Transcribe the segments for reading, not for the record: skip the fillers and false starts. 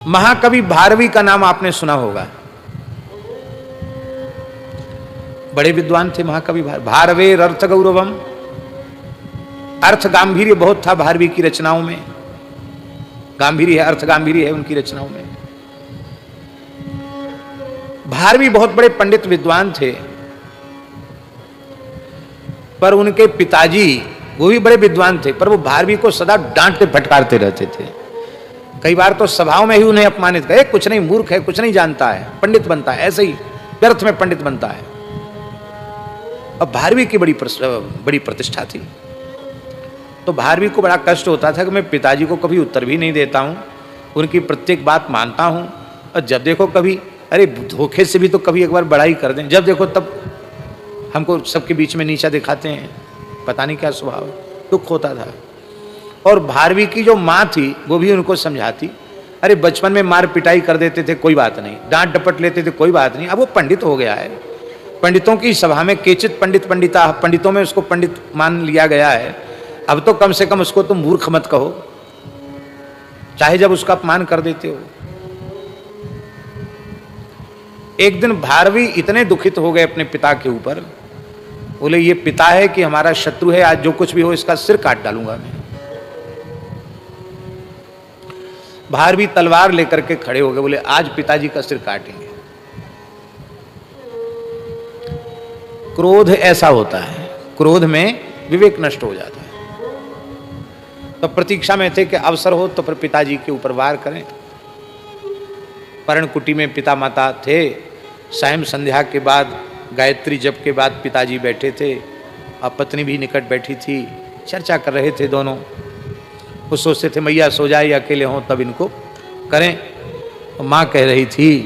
महाकवि भारवी का नाम आपने सुना होगा। बड़े विद्वान थे महाकवि भारवेर अर्थ गौरवम। अर्थ गांभीर्य बहुत था भारवी की रचनाओं में। गांभीर्य है, अर्थ गांभीर्य है उनकी रचनाओं में। भारवी बहुत बड़े पंडित विद्वान थे, पर उनके पिताजी वो भी बड़े विद्वान थे, पर वो भारवी को सदा डांटते फटकारते रहते थे। कई बार तो सभाओं में ही उन्हें अपमानित करे, कुछ नहीं, मूर्ख है, कुछ नहीं जानता है, पंडित बनता है, ऐसे ही व्यर्थ में पंडित बनता है। अब भारवी की बड़ी प्रतिष्ठा थी, तो भारवी को बड़ा कष्ट होता था कि मैं पिताजी को कभी उत्तर भी नहीं देता हूं, उनकी प्रत्येक बात मानता हूं, और जब देखो कभी अरे धोखे से भी तो कभी एक बार बड़ाई कर दें, जब देखो तब हमको सबके बीच में नीचा दिखाते हैं। पता नहीं क्या स्वभाव, दुख होता था। और भारवी की जो माँ थी वो भी उनको समझाती, अरे बचपन में मार पिटाई कर देते थे कोई बात नहीं, डांट डपट लेते थे कोई बात नहीं, अब वो पंडित हो गया है, पंडितों की सभा में केचित पंडितों में उसको पंडित मान लिया गया है, अब तो कम से कम उसको तुम मूर्ख मत कहो, चाहे जब उसका अपमान कर देते हो। एक दिन भारवी इतने दुखित हो गए अपने पिता के ऊपर, बोले ये पिता है कि हमारा शत्रु है, आज जो कुछ भी हो इसका सिर काट डालूंगा मैं। भारवी तलवार लेकर के खड़े हो गए, बोले आज पिताजी का सिर काटेंगे। क्रोध ऐसा होता है, क्रोध में विवेक नष्ट हो जाता है। तो प्रतीक्षा में थे कि अवसर हो तो फिर पिताजी के ऊपर वार करें। पर्णकुटी में पिता माता थे, सायं संध्या के बाद गायत्री जप के बाद पिताजी बैठे थे, और पत्नी भी निकट बैठी थी, चर्चा कर रहे थे दोनों। वो सोचते थे मैया सो जाए या अकेले हों तब इनको करें। और माँ कह रही थी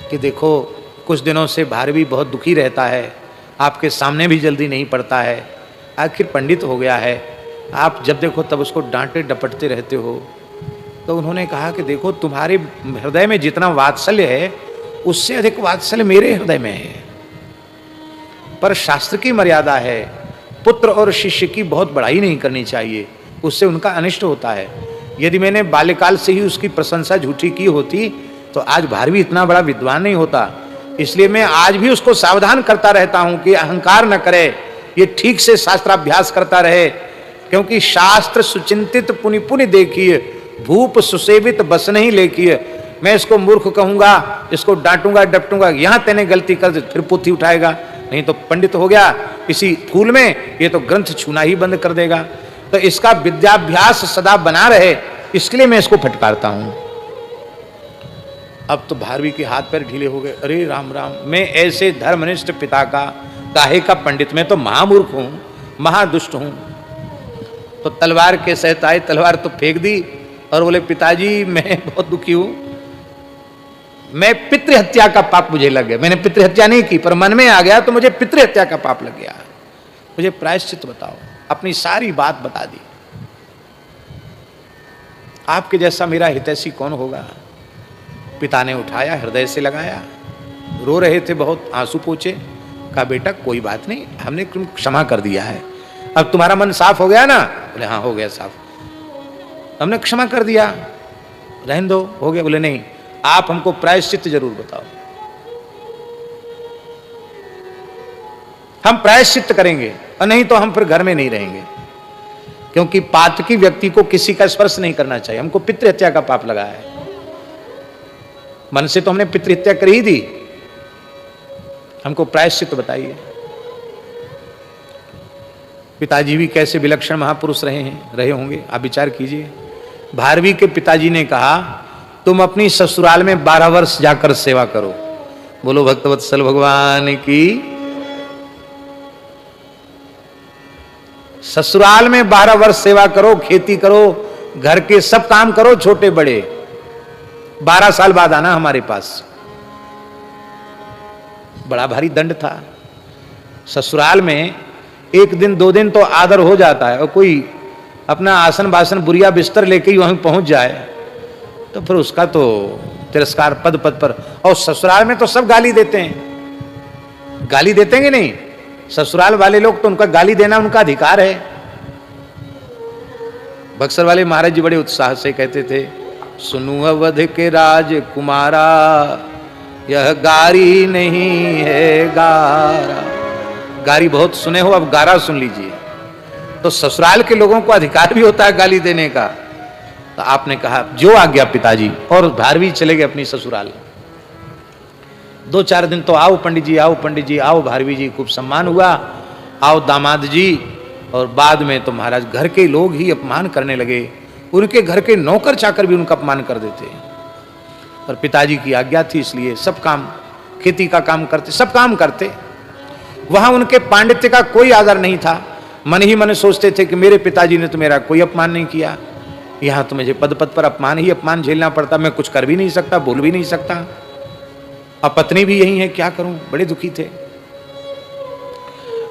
कि देखो कुछ दिनों से भारवी बहुत दुखी रहता है, आपके सामने भी जल्दी नहीं पड़ता है, आखिर पंडित हो गया है, आप जब देखो तब उसको डांटे डपटते रहते हो। तो उन्होंने कहा कि देखो तुम्हारे हृदय में जितना वात्सल्य है उससे अधिक वात्सल्य मेरे हृदय में है, पर शास्त्र की मर्यादा है, पुत्र और शिष्य की बहुत बड़ाई नहीं करनी चाहिए, उससे उनका अनिष्ट होता है। यदि मैंने बाल्यकाल से ही उसकी प्रशंसा झूठी की होती तो आज भारवी इतना बड़ा विद्वान नहीं होता। इसलिए मैं आज भी उसको सावधान करता रहता हूं कि अहंकार न करे, ये ठीक से शास्त्राभ्यास करता रहे, क्योंकि शास्त्र सुचिंतित पुनि पुनि देखिए, भूप सुसेवित बस नहीं लेखिए। मैं इसको मूर्ख कहूंगा, इसको डांटूंगा डपटूंगा, यहां तेने गलती कर दी फिर पुथी उठाएगा, नहीं तो पंडित हो गया इसी फूल में, ये तो ग्रंथ छूना ही बंद कर देगा। तो इसका विद्याभ्यास सदा बना रहे, इसके लिए मैं इसको फटकारता हूं। अब तो भारवी के हाथ पैर ढीले हो गए, अरे राम राम, मैं ऐसे धर्मनिष्ठ पिता का काहे का पंडित, मैं तो महामूर्ख हूं, महादुष्ट हूं। तो तलवार के सहित आए, तलवार तो फेंक दी और बोले पिताजी मैं बहुत दुखी हूं, मैं पितृहत्या का पाप मुझे लग गया। मैंने पितृहत्या नहीं की, पर मन में आ गया तो मुझे पितृहत्या का पाप लग गया, मुझे प्रायश्चित बताओ। अपनी सारी बात बता दी। आपके जैसा मेरा हितैषी कौन होगा। पिता ने उठाया, हृदय से लगाया, रो रहे थे बहुत, आंसू पोंछे, कहा बेटा कोई बात नहीं, हमने क्षमा कर दिया है, अब तुम्हारा मन साफ हो गया ना। बोले हाँ हो गया साफ, हमने क्षमा कर दिया, रहने दो, हो गया। बोले नहीं, आप हमको प्रायश्चित जरूर बताओ, हम प्रायश्चित करेंगे, और नहीं तो हम फिर घर में नहीं रहेंगे, क्योंकि पातकी व्यक्ति को किसी का स्पर्श नहीं करना चाहिए। हमको पितृहत्या का पाप लगा है, मन से तो हमने पितृहत्या कर ही दी, हमको प्रायश्चित बताइए। पिताजी भी कैसे विलक्षण महापुरुष रहे होंगे, आप विचार कीजिए। भारवी के पिताजी ने कहा तुम अपनी ससुराल में 12 वर्ष जाकर सेवा करो। बोलो भक्तवत्सल भगवान की। ससुराल में 12 वर्ष सेवा करो, खेती करो, घर के सब काम करो, छोटे बड़े, 12 साल बाद आना हमारे पास। बड़ा भारी दंड था। ससुराल में 1 दिन 2 दिन तो आदर हो जाता है, और कोई अपना आसन बासन बुरिया बिस्तर लेके ही वहीं पहुंच जाए तो फिर उसका तो तिरस्कार पद पद पर। और ससुराल में तो सब गाली देते हैं, गाली देते नहीं, ससुराल वाले लोग तो उनका गाली देना उनका अधिकार है। बक्सर वाले महाराज जी बड़े उत्साह से कहते थे सुनु अवध के राजकुमारा, यह गारी नहीं है गारा। गारी बहुत सुने हो, अब गारा सुन लीजिए। तो ससुराल के लोगों को अधिकार भी होता है गाली देने का। तो आपने कहा जो आज्ञा पिताजी, और भारवी चले गए अपनी ससुराल। 2-4 दिन तो आओ पंडित जी, आओ पंडित जी, आओ भारवी जी, खूब सम्मान हुआ, आओ दामाद जी। और बाद में तो महाराज घर के लोग ही अपमान करने लगे, उनके घर के नौकर चाकर भी उनका अपमान कर देते। और पिताजी की आज्ञा थी, इसलिए सब काम, खेती का काम करते, सब काम करते। वहां उनके पांडित्य का कोई आदर नहीं था। मन ही मन सोचते थे कि मेरे पिताजी ने तो मेरा कोई अपमान नहीं किया, यहां तो मुझे पद पद पर अपमान ही अपमान झेलना पड़ता, मैं कुछ कर भी नहीं सकता, बोल भी नहीं सकता। अब पत्नी भी यही है, क्या करूं, बड़े दुखी थे।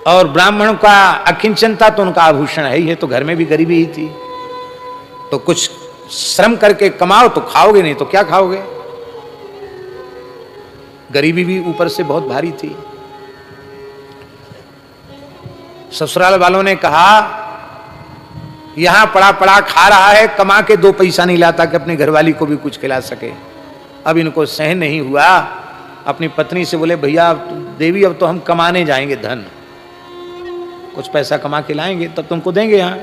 और ब्राह्मण का अकिंचन था तो उनका आभूषण है ही है, तो घर में भी गरीबी ही थी। तो कुछ श्रम करके कमाओ तो खाओगे, नहीं तो क्या खाओगे। गरीबी भी ऊपर से बहुत भारी थी। ससुराल वालों ने कहा यहां पड़ा पड़ा खा रहा है, कमा के 2 पैसा नहीं लाता कि अपनी घरवाली को भी कुछ खिला सके। अब इनको सहन नहीं हुआ, अपनी पत्नी से बोले भैया देवी अब तो हम कमाने जाएंगे धन, कुछ पैसा कमा के लाएंगे तब तुमको देंगे। यहाँ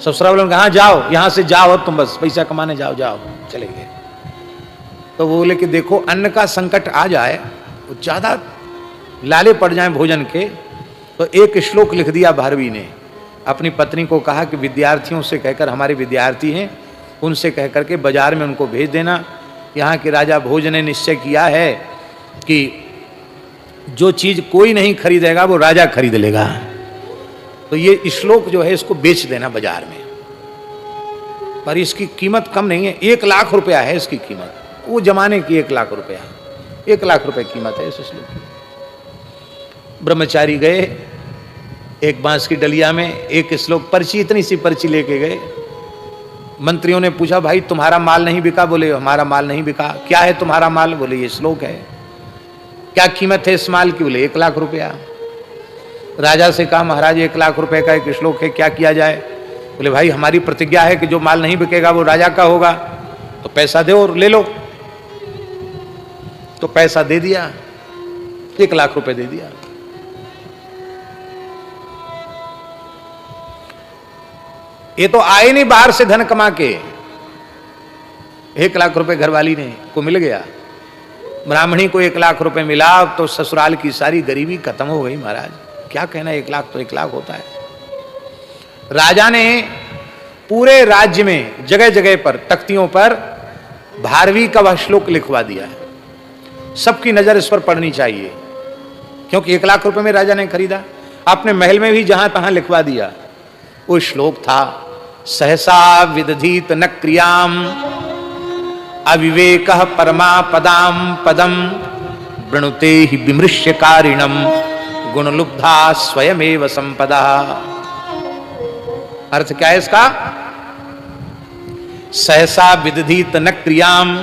ससुराल वालों ने कहा जाओ, यहां से जाओ, अब तुम बस पैसा कमाने जाओ, जाओ चले गए। तो वो बोले कि देखो अन्न का संकट आ जाए, ज्यादा लाले पड़ जाए भोजन के, तो एक श्लोक लिख दिया भारवी ने। अपनी पत्नी को कहा कि विद्यार्थियों से कहकर, हमारे विद्यार्थी हैं उनसे कहकर के बाजार में उनको भेज देना। यहाँ के राजा भोज ने निश्चय किया है कि जो चीज कोई नहीं खरीदेगा वो राजा खरीद लेगा। तो ये श्लोक जो है इसको बेच देना बाजार में, पर इसकी कीमत कम नहीं है, 1 लाख रुपया है इसकी कीमत। वो जमाने की 1 लाख रुपया, 1 लाख रुपए कीमत है इस श्लोक की। ब्रह्मचारी गए, एक बांस की डलिया में एक श्लोक, पर्ची, इतनी सी पर्ची लेके गए। मंत्रियों ने पूछा भाई तुम्हारा माल नहीं बिका? बोले हमारा माल नहीं बिका। क्या है तुम्हारा माल? बोले ये श्लोक है। क्या कीमत है इस माल की? बोले 1 लाख रुपया। राजा से कहा महाराज 1 लाख रुपए का एक श्लोक है, क्या किया जाए? बोले भाई हमारी प्रतिज्ञा है कि जो माल नहीं बिकेगा वो राजा का होगा, तो पैसा दो और ले लो। तो पैसा दे दिया, 1 लाख रुपए दे दिया। ये तो आए नहीं बाहर से धन कमा के, 1 लाख रुपए घरवाली ने को मिल गया। ब्राह्मणी को 1 लाख रुपए मिला, तो ससुराल की सारी गरीबी खत्म हो गई। महाराज क्या कहना, 1 लाख तो 1 लाख होता है। राजा ने पूरे राज्य में जगह जगह पर तख्तियों पर भारवी का वह श्लोक लिखवा दिया है। सबकी नजर इस पर पड़नी चाहिए, क्योंकि 1 लाख रुपए में राजा ने खरीदा। अपने महल में भी जहां तहां लिखवा दिया। वो श्लोक था, सहसा विदधीत न क्रियाम अविवेक परमापदाम पदम वृणुते ही विमृश्यकारिणम गुणलुब्धा स्वयमेव संपदा। अर्थ क्या है इसका? सहसा विदधीत न क्रियाम,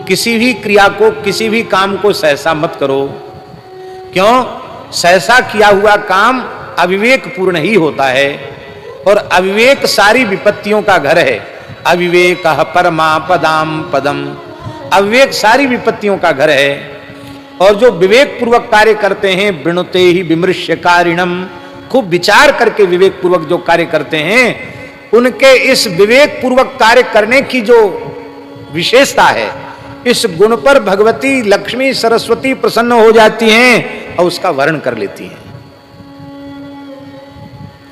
किसी भी क्रिया को, किसी भी काम को सहसा मत करो। क्यों? सहसा किया हुआ काम अविवेक पूर्ण ही होता है, और अविवेक सारी विपत्तियों का घर है। अविवेक परमापदाम पदम, अविवेक सारी विपत्तियों का घर है। और जो विवेक पूर्वक कार्य करते हैं, वृणुते ही विमृश्यकारिणम, खूब विचार करके विवेक पूर्वक जो कार्य करते हैं, उनके इस विवेक पूर्वक कार्य करने की जो विशेषता है, इस गुण पर भगवती लक्ष्मी सरस्वती प्रसन्न हो जाती हैं और उसका वर्ण कर लेती हैं।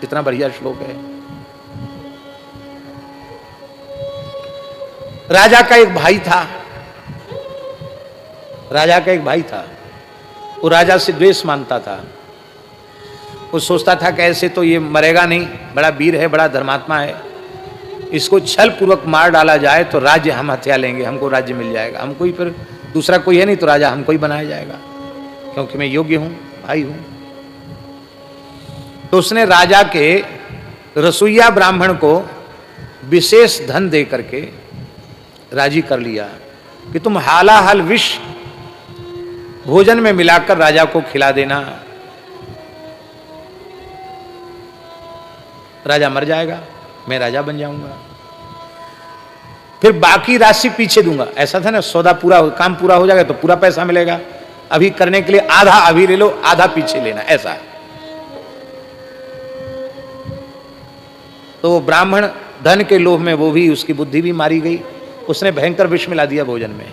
कितना बढ़िया श्लोक है। राजा का एक भाई था, राजा का एक भाई था, वो राजा से द्वेष मानता था। वो सोचता था कि ऐसे तो ये मरेगा नहीं, बड़ा वीर है, बड़ा धर्मात्मा है, इसको छल पूर्वक मार डाला जाए तो राज्य हम हथिया लेंगे, हमको राज्य मिल जाएगा, हमको ही, फिर दूसरा कोई है नहीं तो राजा हमको ही बनाया जाएगा, क्योंकि मैं योग्य हूं, भाई हूं। तो उसने राजा के रसोइया ब्राह्मण को विशेष धन दे करके राजी कर लिया कि तुम हालाहाल विष भोजन में मिलाकर राजा को खिला देना, राजा मर जाएगा, मैं राजा बन जाऊंगा। फिर बाकी राशि पीछे दूंगा। ऐसा था ना, सौदा पूरा काम पूरा हो जाएगा तो पूरा पैसा मिलेगा, अभी करने के लिए आधा अभी ले लो, आधा पीछे लेना, ऐसा है। तो वो ब्राह्मण धन के लोभ में वो भी, उसकी बुद्धि भी मारी गई, उसने भयंकर विष मिला दिया भोजन में।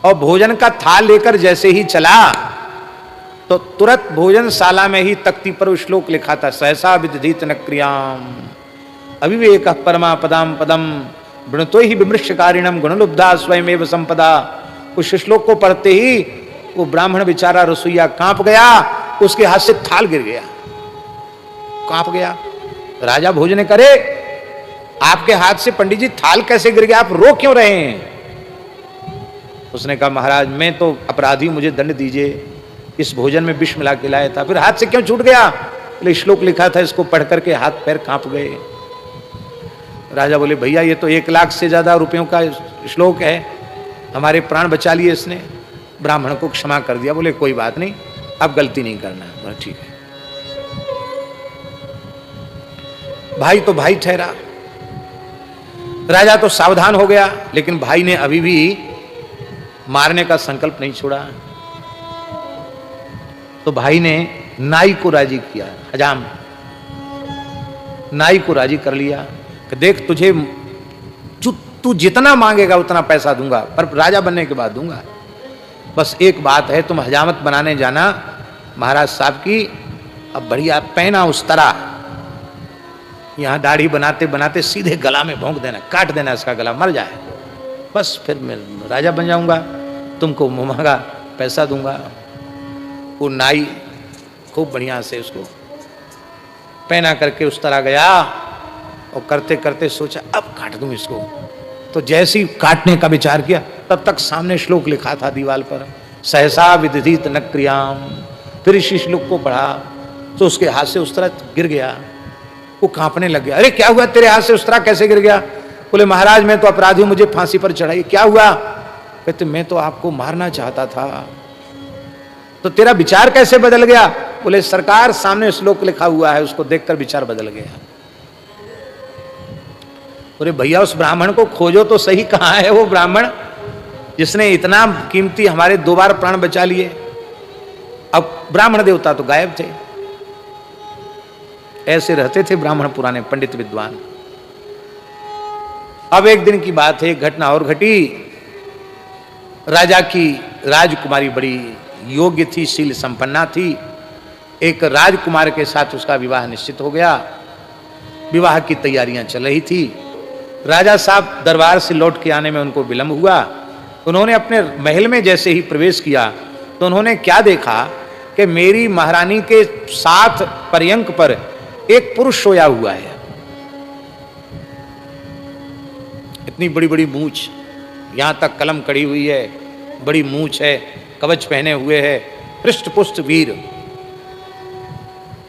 और भोजन का थाल लेकर जैसे ही चला तो तुरंत भोजनशाला में ही तख्ती पर श्लोक लिखा था, सहसा विदधीत न क्रियाम अविवेक परमा पदाम पदम वृणतो ही विमृश्यकारिणम गुणलुब्धा स्वयमेव संपदा। उस श्लोक को पढ़ते ही वो ब्राह्मण बेचारा रसोईया कांप गया, उसके हाथ से थाल गिर गया, कांप गया। राजा भोजन करे, आपके हाथ से पंडित जी थाल कैसे गिर गया, आप रो क्यों रहे हैं? उसने कहा महाराज मैं तो अपराधी, मुझे दंड दीजिए, इस भोजन में विष मिला के लाया था, फिर हाथ से क्यों छूट गया? बोले श्लोक लिखा था, इसको पढ़ करके हाथ पैर कांप गए। राजा बोले भैया ये तो 1 लाख से ज्यादा रुपयों का श्लोक है, हमारे प्राण बचा लिए इसने। ब्राह्मण को क्षमा कर दिया, बोले कोई बात नहीं, अब गलती नहीं करना। बोला ठीक है। भाई तो भाई ठहरा, राजा तो सावधान हो गया, लेकिन भाई ने अभी भी मारने का संकल्प नहीं छोड़ा। तो भाई ने नाई को राजी किया, हजाम नाई को राजी कर लिया कि देख तुझे तू जितना मांगेगा उतना पैसा दूंगा, पर राजा बनने के बाद दूंगा। बस एक बात है, तुम हजामत बनाने जाना महाराज साहब की, अब बढ़िया पहना उस तरह, यहां दाढ़ी बनाते बनाते सीधे गला में भोंक देना, काट देना इसका गला, मर जाए, बस फिर मैं राजा बन जाऊंगा, तुमको मुँह पैसा दूंगा। वो नाई खूब बढ़िया से उसको पहना करके उस तरह गया और करते करते सोचा अब काट दूं इसको। तो जैसे ही काटने का विचार किया तब तक सामने श्लोक लिखा था दीवार पर, सहसा विदधीत न क्रियाम। फिर इसी श्लोक को पढ़ा तो उसके हाथ से उस तरह गिर गया, वो कांपने लग गया। अरे क्या हुआ, तेरे हाथ से उस तरह कैसे गिर गया? बोले महाराज मैं तो अपराधी हूं, मुझे फांसी पर चढ़ाइए। क्या हुआ? कहते मैं तो आपको मारना चाहता था। तो तेरा विचार कैसे बदल गया? बोले सरकार सामने श्लोक लिखा हुआ है, उसको देखकर विचार बदल गया। बोले भैया उस ब्राह्मण को खोजो तो सही, कहां है वो ब्राह्मण जिसने इतना कीमती हमारे 2 बार प्राण बचा लिए? अब ब्राह्मण देवता तो गायब थे। ऐसे रहते थे ब्राह्मण पुराने पंडित विद्वान। अब एक दिन की बात है, एक घटना और घटी। राजा की राजकुमारी बड़ी योग्य थी, शील संपन्ना थी। एक राजकुमार के साथ उसका विवाह निश्चित हो गया। विवाह की तैयारियां चल रही थी। राजा साहब दरबार से लौट के आने में उनको विलंब हुआ। उन्होंने अपने महल में जैसे ही प्रवेश किया तो उन्होंने क्या देखा कि मेरी महारानी के साथ पर्यंक पर एक पुरुष सोया हुआ है। इतनी बड़ी बड़ी मूछ, यहां तक कलम कड़ी हुई है, बड़ी मूछ है, कवच पहने हुए है, पृष्ठ पुष्ट वीर।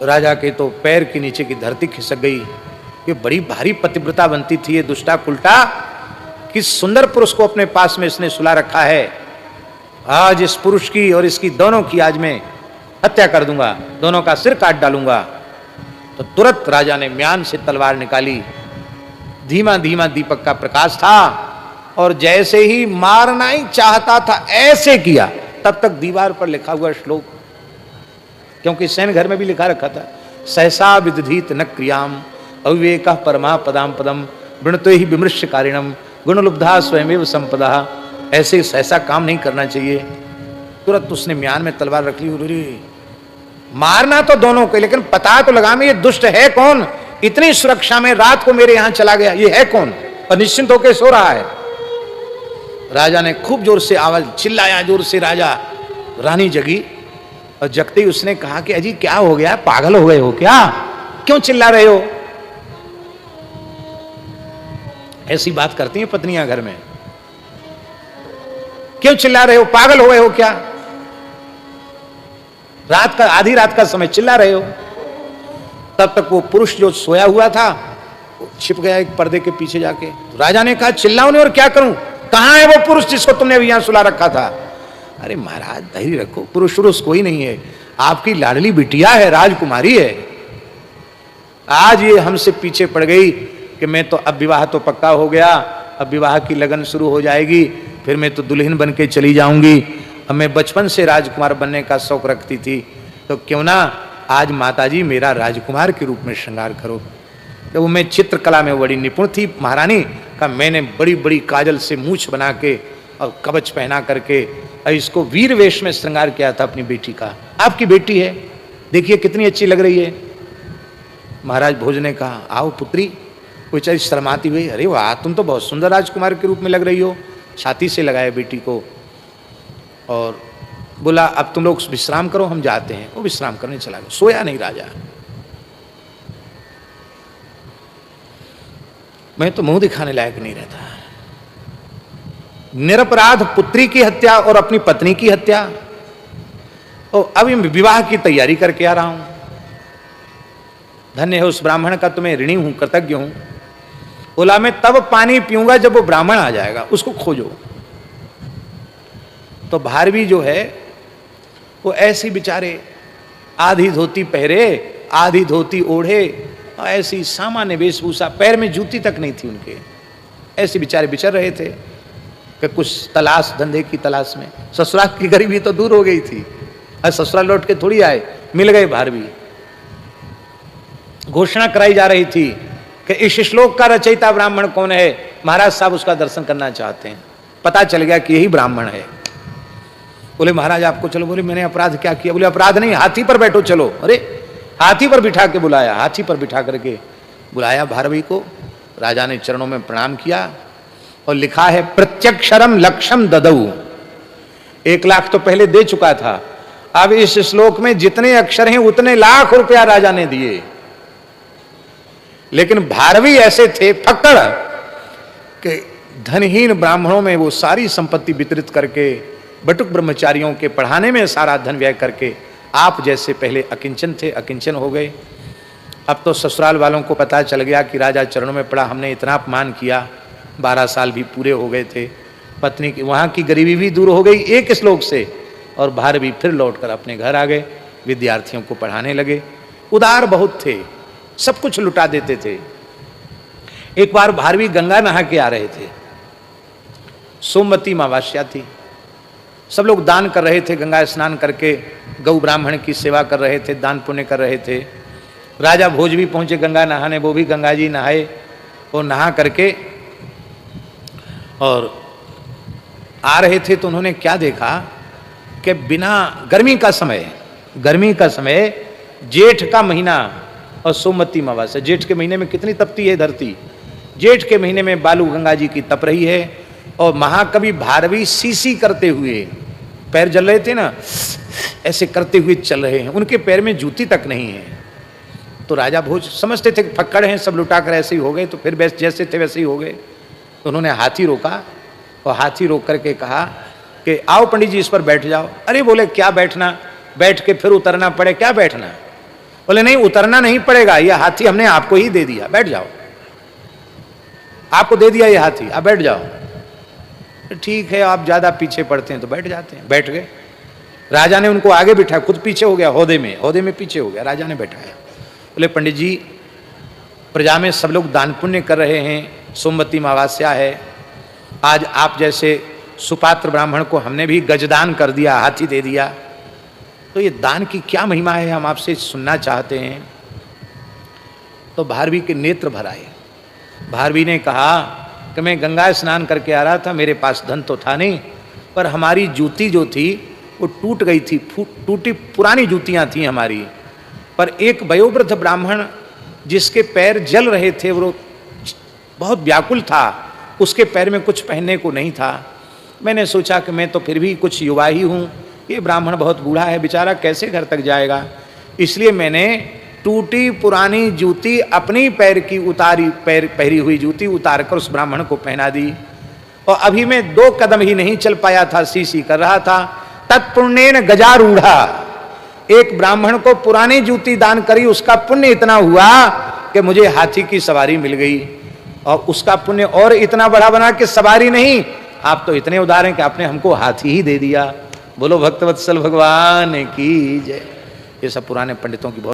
राजा के तो पैर के नीचे की धरती खिसक गई। ये बड़ी भारी पतिव्रता बनती थी ये दुष्टा कुलटा, किस सुंदर पुरुष को अपने पास में इसने सुला रखा है। आज इस पुरुष की और इसकी दोनों की आज मैं हत्या कर दूंगा, दोनों का सिर काट डालूंगा। तो तुरंत राजा ने म्यान से तलवार निकाली। धीमा धीमा दीपक का प्रकाश था और जैसे ही मारना ही चाहता था ऐसे किया, तब तक दीवार पर लिखा हुआ श्लोक, क्योंकि सैन घर में भी लिखा रखा था, सहसा विदधीत न क्रियाम अविवेक परमा पदाम पदम वृणतो ही विमृश्यकारिणम गुणलुब्धा स्वयमेव संपदा। ऐसे सहसा काम नहीं करना चाहिए। तुरंत उसने म्यान में तलवार रख ली। मारना तो दोनों को, लेकिन पता तो लगा मैं ये दुष्ट है कौन, इतनी सुरक्षा में रात को मेरे यहां चला गया, ये है कौन, और निश्चिंत होकर सो रहा है। राजा ने खूब जोर से आवाज चिल्लाया, जोर से। राजा रानी जगी और जगते ही उसने कहा कि अजी क्या हो गया, पागल हो गए हो क्या, क्यों चिल्ला रहे हो? ऐसी बात करती हैं पत्नियां घर में, क्यों चिल्ला रहे हो, पागल हो गए हो क्या? रात का, आधी रात का समय चिल्ला रहे हो। तब तक वो पुरुष जो सोया हुआ था छिप गया एक पर्दे के पीछे जाके। राजा ने कहा चिल्लाओ नहीं और क्या करूं, कहां है वो पुरुष जिसको तुमने अभी यहां सुला रखा था? अरे महाराज धैर्य रखो, पुरुष पुरुष कोई नहीं है, आपकी लाडली बिटिया है, राजकुमारी है। आज ये हमसे पीछे पड़ गई कि मैं तो अब विवाह तो पक्का हो गया, अब विवाह की लगन शुरू हो जाएगी, फिर मैं तो दुल्हन बन के चली जाऊंगी। अब मैं बचपन से राजकुमार बनने का शौक रखती थी, तो क्यों ना आज माताजी मेरा राजकुमार के रूप में श्रृंगार करो। तो मैं चित्रकला में बड़ी निपुण थी महारानी का, मैंने बड़ी बड़ी काजल से मूछ बना के और कवच पहना करके और इसको वीर वेश में श्रृंगार किया था अपनी बेटी का। आपकी बेटी है, देखिए कितनी अच्छी लग रही है। महाराज भोज ने कहा, आओ पुत्री। कोई चीज शर्माती हुई, अरे वाह तुम तो बहुत सुंदर राजकुमार के रूप में लग रही हो। छाती से लगाया बेटी को और बोला अब तुम लोग विश्राम करो, हम जाते हैं। वो विश्राम करने चला गया, सोया नहीं राजा। मैं तो मुंह दिखाने लायक नहीं रहता। निरपराध पुत्री की हत्या और अपनी पत्नी की हत्या, और अभी विवाह की तैयारी करके आ रहा हूं। धन्य है उस ब्राह्मण का, तुम्हें ऋणी हूं, कृतज्ञ हूं। बोला मैं तब पानी पीऊंगा जब वो ब्राह्मण आ जाएगा, उसको खोजो। तो भारवी जो है वो ऐसी बेचारे आधी धोती पहरे आधी धोती ओढ़े, ऐसी सामान्य वेशभूषा, पैर में जूती तक नहीं थी उनके, ऐसे बेचारे विचर रहे थे कि कुछ तलाश, धंधे की तलाश में। ससुराल की गरीबी तो दूर हो गई थी, और ससुराल लौट के थोड़ी आए, मिल गए भारवी। घोषणा कराई जा रही थी कि इस श्लोक का रचयिता ब्राह्मण कौन है, महाराज साहब उसका दर्शन करना चाहते हैं। पता चल गया कि यही ब्राह्मण है। बोले महाराज आपको चलो। बोले मैंने अपराध क्या किया? बोले अपराध नहीं, हाथी पर बैठो चलो। अरे हाथी पर बिठा के बुलाया, हाथी पर बिठा करके बुलाया भारवी को। राजा ने चरणों में प्रणाम किया और लिखा है प्रत्यक्षरम लक्षम ददऊ। 1 लाख तो पहले दे चुका था, अब इस श्लोक में जितने अक्षर हैं उतने लाख रुपया राजा ने दिए। लेकिन भारवी ऐसे थे फक्कड़ कि धनहीन ब्राह्मणों में वो सारी संपत्ति वितरित करके, बटुक ब्रह्मचारियों के पढ़ाने में सारा धन व्यय करके, आप जैसे पहले अकिंचन थे अकिंचन हो गए। अब तो ससुराल वालों को पता चल गया कि राजा चरणों में पड़ा, हमने इतना अपमान किया। 12 साल भी पूरे हो गए थे, पत्नी की वहाँ की गरीबी भी दूर हो गई एक श्लोक से, और भारवी फिर लौटकर अपने घर आ गए, विद्यार्थियों को पढ़ाने लगे। उदार बहुत थे, सब कुछ लुटा देते थे। एक बार भारवी गंगा नहा के आ रहे थे, सोमवती अमावस्या थी, सब लोग दान कर रहे थे, गंगा स्नान करके गौ ब्राह्मण की सेवा कर रहे थे, दान पुण्य कर रहे थे। राजा भोज भी पहुंचे गंगा नहाने, वो भी गंगा जी नहाए और नहा करके और आ रहे थे। तो उन्होंने क्या देखा कि बिना गर्मी का समय, जेठ का महीना और सोमवती अमावस्या। जेठ के महीने में कितनी तपती है धरती, जेठ के महीने में बालू गंगा जी की तप रही है, और महाकवि भारवी सीसी करते हुए, पैर जल रहे थे ना, ऐसे करते हुए चल रहे हैं, उनके पैर में जूती तक नहीं है। तो राजा भोज समझते थे कि फक्कड़ हैं, सब लुटा कर ऐसे ही हो गए, तो फिर जैसे थे वैसे ही हो गए। तो उन्होंने हाथी रोका और हाथी रोक करके कहा कि आओ पंडित जी इस पर बैठ जाओ। अरे बोले क्या बैठना, बैठ के फिर उतरना पड़े, क्या बैठना? बोले नहीं उतरना नहीं पड़ेगा, यह हाथी हमने आपको ही दे दिया, बैठ जाओ, आपको दे दिया ये हाथी, आप बैठ जाओ। ठीक है, आप ज्यादा पीछे पड़ते हैं तो बैठ जाते हैं। बैठ गए। राजा ने उनको आगे बिठाया, खुद पीछे हो गया, होदे में पीछे हो गया। राजा ने बैठाया। बोले पंडित जी प्रजा में सब लोग दान पुण्य कर रहे हैं, सोमवती अमावस्या है, आज आप जैसे सुपात्र ब्राह्मण को हमने भी गजदान कर दिया, हाथी दे दिया, तो ये दान की क्या महिमा है, हम आपसे सुनना चाहते हैं। तो भारवी के नेत्र भर आए। भारवी ने कहा कि मैं गंगा स्नान करके आ रहा था, मेरे पास धन तो था नहीं, पर हमारी जूती जो थी वो टूट गई थी, टूटी पुरानी जूतियां थी हमारी। पर एक वयोवृद्ध ब्राह्मण जिसके पैर जल रहे थे, वो बहुत व्याकुल था, उसके पैर में कुछ पहनने को नहीं था। मैंने सोचा कि मैं तो फिर भी कुछ युवा ही हूँ, ये ब्राह्मण बहुत बूढ़ा है बेचारा, कैसे घर तक जाएगा, इसलिए मैंने टूटी पुरानी जूती अपनी पैर की उतारी, पहरी हुई जूती उतार कर उस ब्राह्मण को पहना दी। और अभी मैं 2 कदम ही नहीं चल पाया था, सी कर रहा था, तत्पुण्येन गजारूढ़ा, एक ब्राह्मण को पुरानी जूती दान करी, उसका पुण्य इतना हुआ कि मुझे हाथी की सवारी मिल गई, और उसका पुण्य और इतना बड़ा बना कि सवारी नहीं, आप तो इतने उदार हैं कि आपने हमको हाथी ही दे दिया। बोलो भक्तवत्सल भगवान की जय। ये सब पुराने पंडितों की बहुत